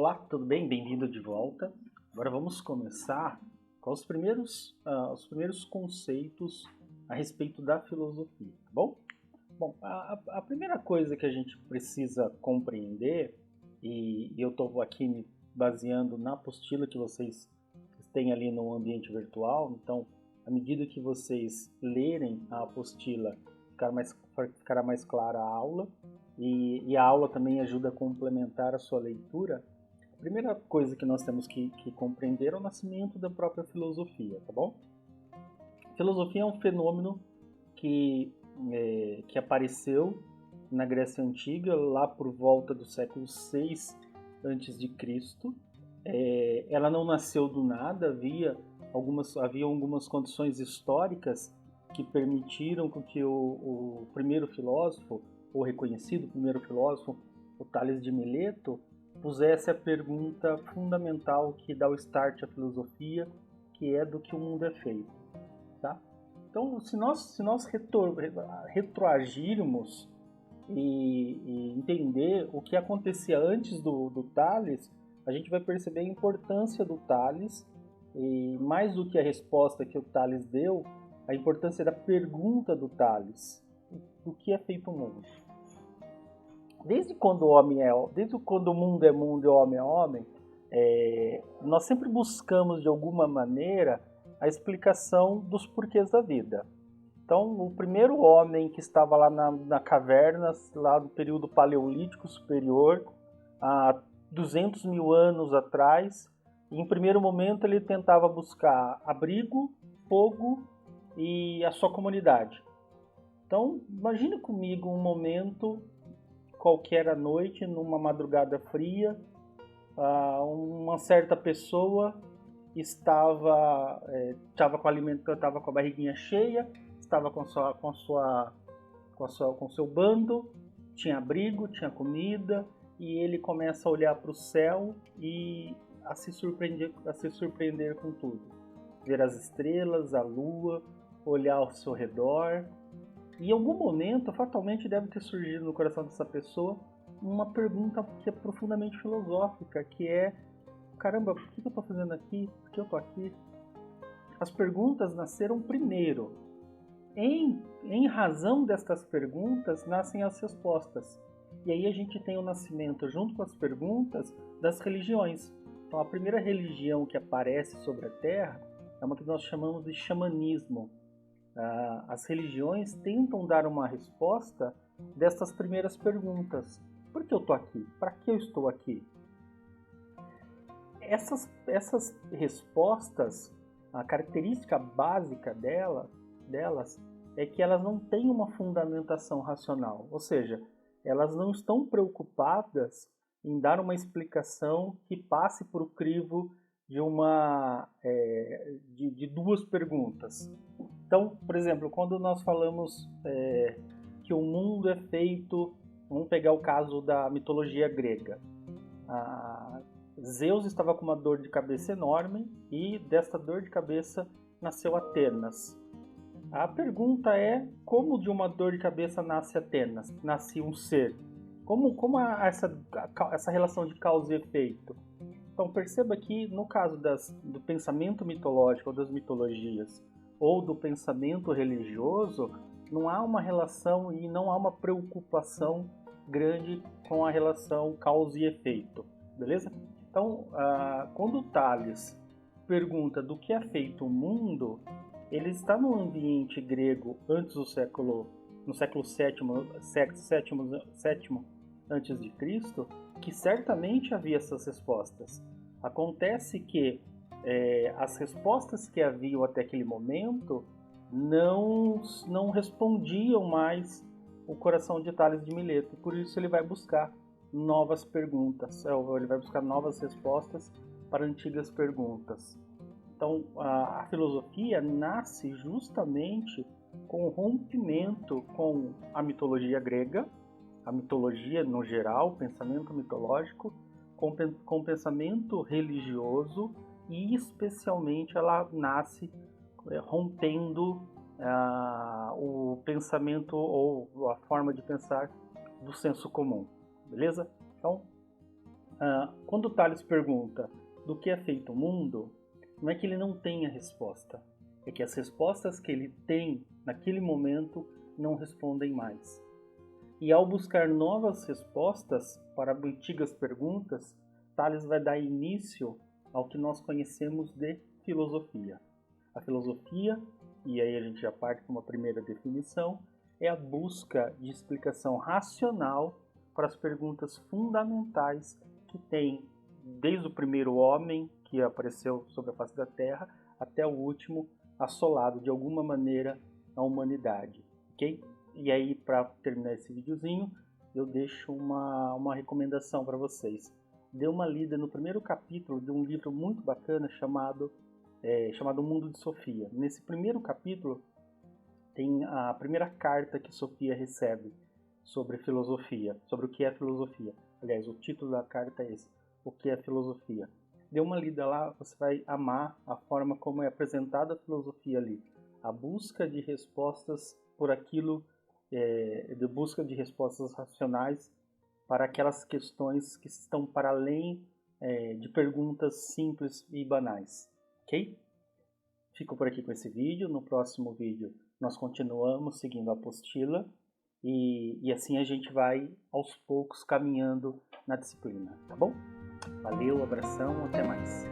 Olá, tudo bem? Bem-vindo de volta. Agora vamos começar com os primeiros conceitos a respeito da filosofia, tá bom? Bom, a primeira coisa que a gente precisa compreender, e eu estou aqui me baseando na apostila que vocês têm ali no ambiente virtual, então, à medida que vocês lerem a apostila, ficará mais clara a aula, e a aula também ajuda a complementar a sua leitura. A primeira coisa que nós temos que compreender é o nascimento da própria filosofia, tá bom? A filosofia é um fenômeno que apareceu na Grécia Antiga, lá por volta do século VI a.C. Ela não nasceu do nada, havia algumas condições históricas que permitiram que o primeiro filósofo, o reconhecido primeiro filósofo, o Tales de Mileto, pusesse a pergunta fundamental que dá o start à filosofia, que é do que o mundo é feito. Tá? Então, se nós retroagirmos e entender o que acontecia antes do Tales, a gente vai perceber a importância do Tales, e mais do que a resposta que o Tales deu, a importância da pergunta do Tales, do que é feito o mundo. Desde quando o mundo é mundo e o homem é homem, nós sempre buscamos de alguma maneira a explicação dos porquês da vida. Então, o primeiro homem que estava lá na caverna, lá no período paleolítico superior, há 200 mil anos atrás, em primeiro momento ele tentava buscar abrigo, fogo e a sua comunidade. Então, imagine comigo um momento qualquer à noite, numa madrugada fria, uma certa pessoa estava com a barriguinha cheia, estava com seu bando, tinha abrigo, tinha comida, e ele começa a olhar para o céu e a se surpreender com tudo. Ver as estrelas, a lua, olhar ao seu redor. E em algum momento, fatalmente, deve ter surgido no coração dessa pessoa uma pergunta que é profundamente filosófica, que é: caramba, por que eu estou fazendo aqui? Por que eu estou aqui? As perguntas nasceram primeiro. Em razão destas perguntas, nascem as respostas. E aí a gente tem o nascimento, junto com as perguntas, das religiões. Então, a primeira religião que aparece sobre a Terra é uma que nós chamamos de xamanismo. As religiões tentam dar uma resposta destas primeiras perguntas. Por que eu estou aqui? Para que eu estou aqui? Essas respostas, a característica básica delas é que elas não têm uma fundamentação racional. Ou seja, elas não estão preocupadas em dar uma explicação que passe por o crivo de duas perguntas. Então, por exemplo, quando nós falamos que o mundo é feito, vamos pegar o caso da mitologia grega. Zeus estava com uma dor de cabeça enorme e desta dor de cabeça nasceu Atenas. A pergunta é: como de uma dor de cabeça nasce Atenas? Nasce um ser? Como essa relação de causa e efeito? Então perceba que no caso do pensamento mitológico ou das mitologias ou do pensamento religioso, não há uma relação e não há uma preocupação grande com a relação causa e efeito, beleza? Então, quando Tales pergunta do que é feito o mundo, ele está no ambiente grego no século VII antes de Cristo, que certamente havia essas respostas. Acontece que as respostas que haviam até aquele momento não respondiam mais o coração de Tales de Mileto. Por isso ele vai buscar novas perguntas, ele vai buscar novas respostas para antigas perguntas. Então, a filosofia nasce justamente com o rompimento com a mitologia grega, a mitologia no geral, o pensamento mitológico, com o pensamento religioso, e especialmente ela nasce rompendo o pensamento ou a forma de pensar do senso comum, beleza? Então, Quando o Tales pergunta do que é feito o mundo, não é que ele não tenha resposta, é que as respostas que ele tem naquele momento não respondem mais. E ao buscar novas respostas para antigas perguntas, Tales vai dar início ao que nós conhecemos de filosofia. A filosofia, e aí a gente já parte para uma primeira definição, é a busca de explicação racional para as perguntas fundamentais que tem desde o primeiro homem que apareceu sobre a face da Terra até o último assolado de alguma maneira a humanidade, ok? E aí, para terminar esse videozinho, eu deixo uma recomendação para vocês. Dê uma lida no primeiro capítulo de um livro muito bacana chamado O Mundo de Sofia. Nesse primeiro capítulo tem a primeira carta que Sofia recebe sobre filosofia, sobre o que é filosofia. Aliás, o título da carta é esse, o que é filosofia. Dê uma lida lá, você vai amar a forma como é apresentada a filosofia ali. A busca de respostas por aquilo, de busca de respostas racionais para aquelas questões que estão para além de perguntas simples e banais. Ok? Fico por aqui com esse vídeo. No próximo vídeo nós continuamos seguindo a apostila e assim a gente vai aos poucos caminhando na disciplina, tá bom? Valeu, abração, até mais.